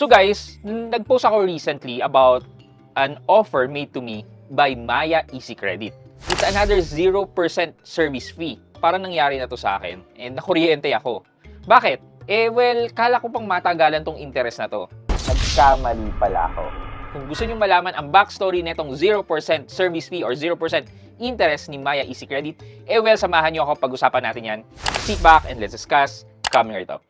So guys, nag-post ako recently about an offer made to me by Maya Easy Credit. It's another 0% service fee. Parang nangyari na to sa akin and nakuryente ako. Bakit? Well, kala ko pang matagalan tong interest na to. Nagkamali pala ako. Kung gusto nyo malaman ang backstory netong 0% service fee or 0% interest ni Maya Easy Credit, samahan nyo ako pag-usapan natin yan. Sit back and let's discuss coming right up.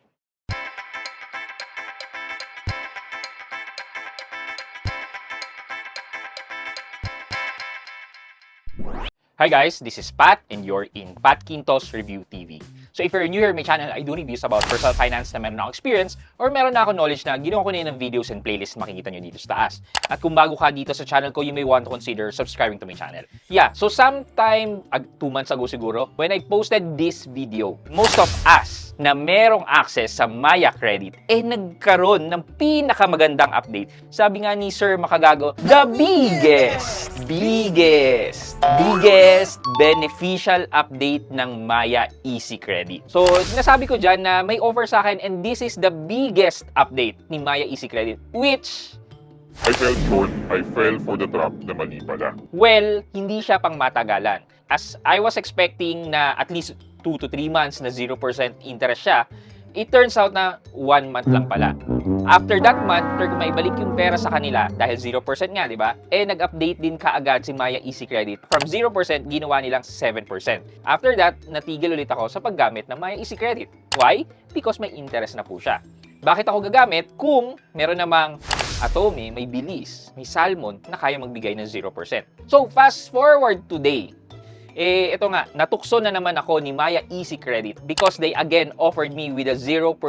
Hi guys, this is Pat and you're in Pat Quintos Review TV. So if you're new here in my channel, I do reviews about personal finance na meron akong experience or meron na ako knowledge na ginawa ko na yun ng videos and playlists makikita nyo dito sa taas. At kung bago ka dito sa channel ko, you may want to consider subscribing to my channel. Yeah, so sometime 2 months ago siguro, when I posted this video, most of us na merong access sa Maya Credit, nagkaroon ng pinakamagandang update. Sabi nga ni Sir Makagago, the biggest beneficial update ng Maya Easy Credit. So, sinasabi ko dyan na may offer sa akin and this is the biggest update ni Maya Easy Credit, which I fell short. I fell for the trap na mali pala. well, hindi siya pang matagalan. As I was expecting na at least 2 to 3 months na 0% interest siya, it turns out na 1 month lang pala. After that month, kung maibalik yung pera sa kanila, dahil 0% nga, di ba? Nag-update din kaagad si Maya Easy Credit. From 0%, ginawa nilang 7%. After that, natigil ulit ako sa paggamit ng Maya Easy Credit. Why? Because may interest na po siya. Bakit ako gagamit kung meron namang Atome, may Bilis, may Salmon na kaya magbigay ng 0%? So, fast forward today. Ito nga, natukso na naman ako ni Maya Easy Credit because they again offered me with a 0%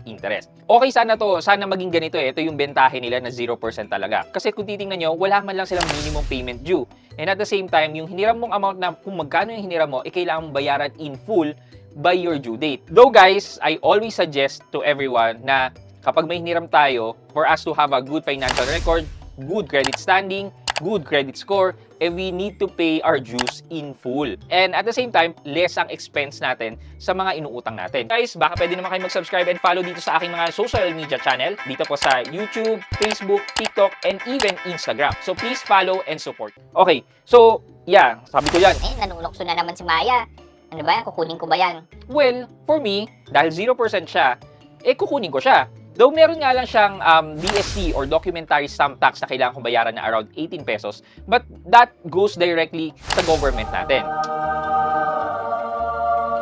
interest. Okay sana to, sana maging ganito Ito yung bentahe nila na 0% talaga. Kasi kung titingnan nyo, wala man lang silang minimum payment due. And at the same time, yung hiniram mong amount na kung magkano yung hiniram mo, kailangan mong bayaran in full by your due date. Though guys, I always suggest to everyone na kapag may hiniram tayo, for us to have a good financial record, good credit standing, good credit score, we need to pay our dues in full. And at the same time, less ang expense natin sa mga inuutang natin. Guys, baka pwede naman kayo mag-subscribe and follow dito sa aking mga social media channel. Dito po sa YouTube, Facebook, TikTok, and even Instagram. So please follow and support. Okay, so yeah, sabi ko yan. Nanunokso na naman si Maya. Ano ba yan? Kukunin ko ba yan? Well, for me, dahil 0% siya, kukunin ko siya. Though meron nga lang siyang DST or Documentary Stamp Tax na kailangan kong bayaran na around 18 pesos, but that goes directly sa government natin.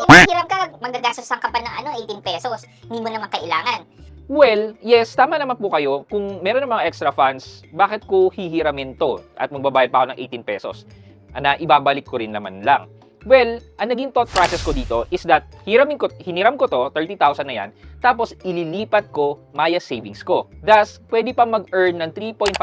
Hirap ka, magagastos ka pa ng 18 pesos. Hindi mo naman kailangan. Well, yes, tama naman po kayo. Kung meron ng mga extra funds, bakit ko hihiramin to at magbabayad pa ako ng 18 pesos? Na ibabalik ko rin naman lang. Well, ang naging thought process ko dito is that hiniram ko to, 30,000 na yan, tapos ililipat ko Maya savings ko. Thus, pwede pa mag-earn ng 3.5%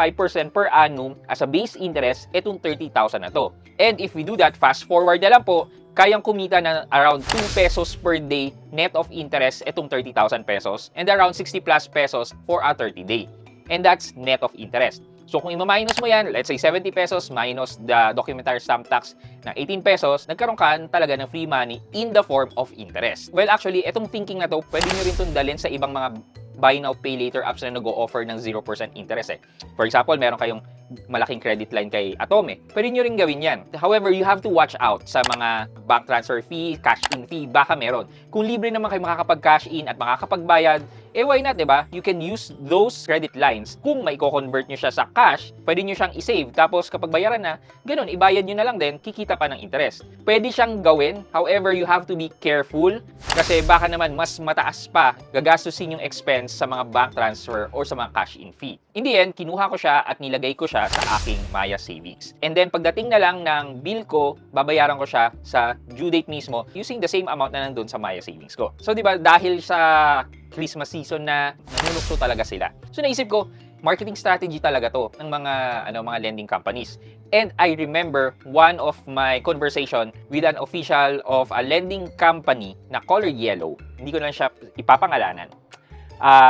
per annum as a base interest itong 30,000 na to. And if we do that, fast forward na lang po, kayang kumita ng around 2 pesos per day net of interest itong 30,000 pesos and around 60 plus pesos for a 30 day. And that's net of interest. So kung i-minus mo yan, let's say 70 pesos minus the documentary stamp tax na 18 pesos, nagkaroon ka talaga ng free money in the form of interest. Well, actually, itong thinking na to, pwede nyo rin itong dalhin sa ibang mga buy now, pay later apps na nag-o-offer ng 0% interest For example, meron kayong malaking credit line kay Atome. Pwede nyo rin gawin yan. However, you have to watch out sa mga bank transfer fee, cash in fee, baka meron. Kung libre naman kayo makakapag-cash in at makakapagbayad, why not, diba? You can use those credit lines. Kung may convert nyo siya sa cash, pwede nyo siyang i-save. Tapos kapag bayaran na, ganun, ibayad nyo na lang din, kikita pa ng interest. Pwede siyang gawin. However, you have to be careful kasi baka naman mas mataas pa gagastusin yung expense sa mga bank transfer or sa mga cash in fee. In the end, kinuha ko siya at nilagay ko siya sa aking Maya savings. And then pagdating na lang ng bill ko, babayaran ko siya sa due date mismo using the same amount na nandun sa Maya savings ko. So, di ba, dahil sa Christmas season na nanunukso talaga sila. So, naisip ko, marketing strategy talaga to ng mga lending companies. And I remember one of my conversation with an official of a lending company na colored yellow. Hindi ko lang siya ipapangalanan.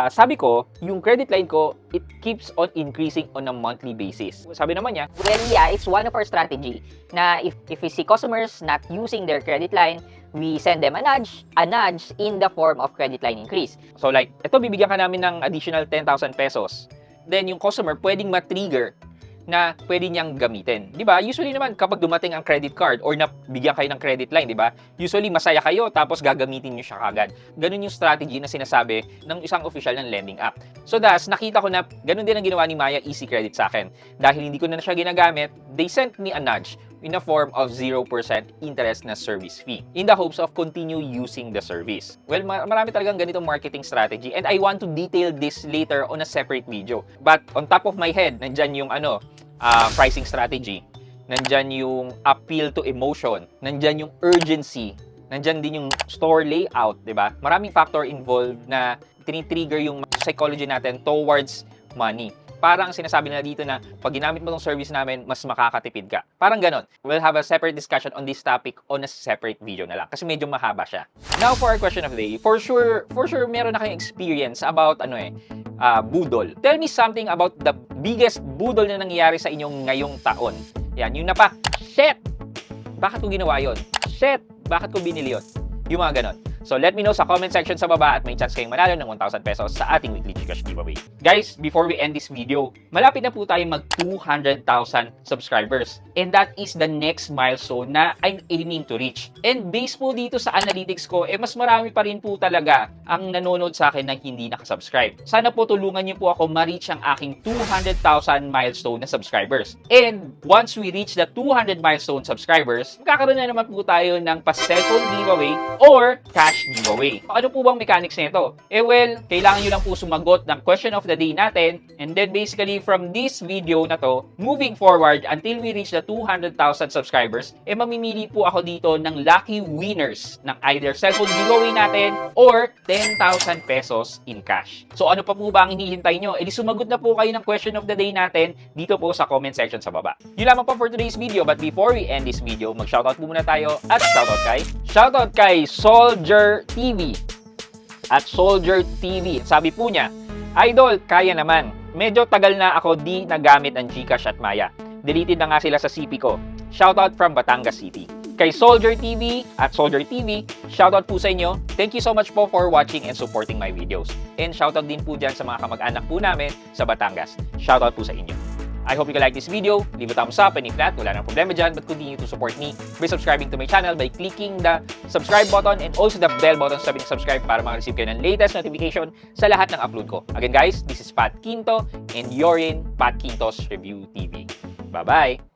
sabi ko, yung credit line ko, it keeps on increasing on a monthly basis. Sabi naman niya, Well, yeah, it's one of our strategy na if we see customers not using their credit line, we send them a nudge in the form of credit line increase. so like, ito bibigyan ka namin ng additional 10,000 pesos. Then yung customer pwedeng ma-trigger na pwede niyang gamitin. Di ba? Usually naman, kapag dumating ang credit card or nabigyan kayo ng credit line, di ba? Usually, masaya kayo tapos gagamitin niyo siya kagad. Ganun yung strategy na sinasabi ng isang official ng lending app. So thus, nakita ko na ganun din ang ginawa ni Maya Easy Credit sa akin. Dahil hindi ko na siya ginagamit, they sent me a nudge in a form of 0% interest na service fee in the hopes of continue using the service. Well, marami talagang ganitong marketing strategy and I want to detail this later on a separate video. But on top of my head, nandyan yung pricing strategy, nandyan yung appeal to emotion, nandyan yung urgency, nandyan din yung store layout, di ba? Maraming factor involved na tinitrigger yung psychology natin towards money. Parang sinasabi nila dito na pag ginamit mo tong service namin, mas makakatipid ka. Parang ganon. We'll have a separate discussion on this topic on a separate video na lang kasi medyo mahaba siya. Now for our question of the day, for sure meron na kayong experience about budol. Tell me something about the biggest budol na nangyayari sa inyong ngayong taon. Yan, yung shit! Bakit ko ginawa yun? Shit! Bakit ko binili yun? Yung mga ganon. So let me know sa comment section sa baba at may chance kayong manalo ng 1,000 pesos sa ating weekly Gcash giveaway. Guys, before we end this video, malapit na po tayo mag 200,000 subscribers. And that is the next milestone na I'm aiming to reach. And based po dito sa analytics ko, mas marami pa rin po talaga ang nanonood sa akin na hindi nakasubscribe. Sana po tulungan niyo po ako ma-reach ang aking 200,000 milestone na subscribers. And once we reach the 200 milestone subscribers, magkakaroon na naman po tayo ng pa-cellphone giveaway or cash giveaway. Ano po bang mechanics nito? Well, kailangan nyo lang po sumagot ng question of the day natin and then basically from this video na to, moving forward until we reach the 200,000 subscribers, mamimili po ako dito ng lucky winners ng either cellphone giveaway natin or 10,000 pesos in cash. So ano pa po ba ang hinihintay nyo? Di sumagot na po kayo ng question of the day natin dito po sa comment section sa baba. Yun lamang po for today's video, but before we end this video, mag-shoutout po muna tayo at shoutout kay Soldier TV at Soldier TV. Sabi po niya, Idol, kaya naman. Medyo tagal na ako di nagamit ang Gcash at Maya. Deleted na nga sila sa CP ko. Shoutout from Batangas City. Kay Soldier TV at Soldier TV, shoutout po sa inyo. Thank you so much po for watching and supporting my videos. And shoutout din po dyan sa mga kamag-anak po namin sa Batangas. Shoutout po sa inyo. I hope you like this video. Leave a thumbs up and if not, wala nang problema dyan, but continue to support me by subscribing to my channel by clicking the subscribe button and also the bell button sa subscribe para makareceive kayo ng latest notification sa lahat ng upload ko. Again guys, this is Pat Quinto and you're in Pat Quinto's Review TV. Bye-bye!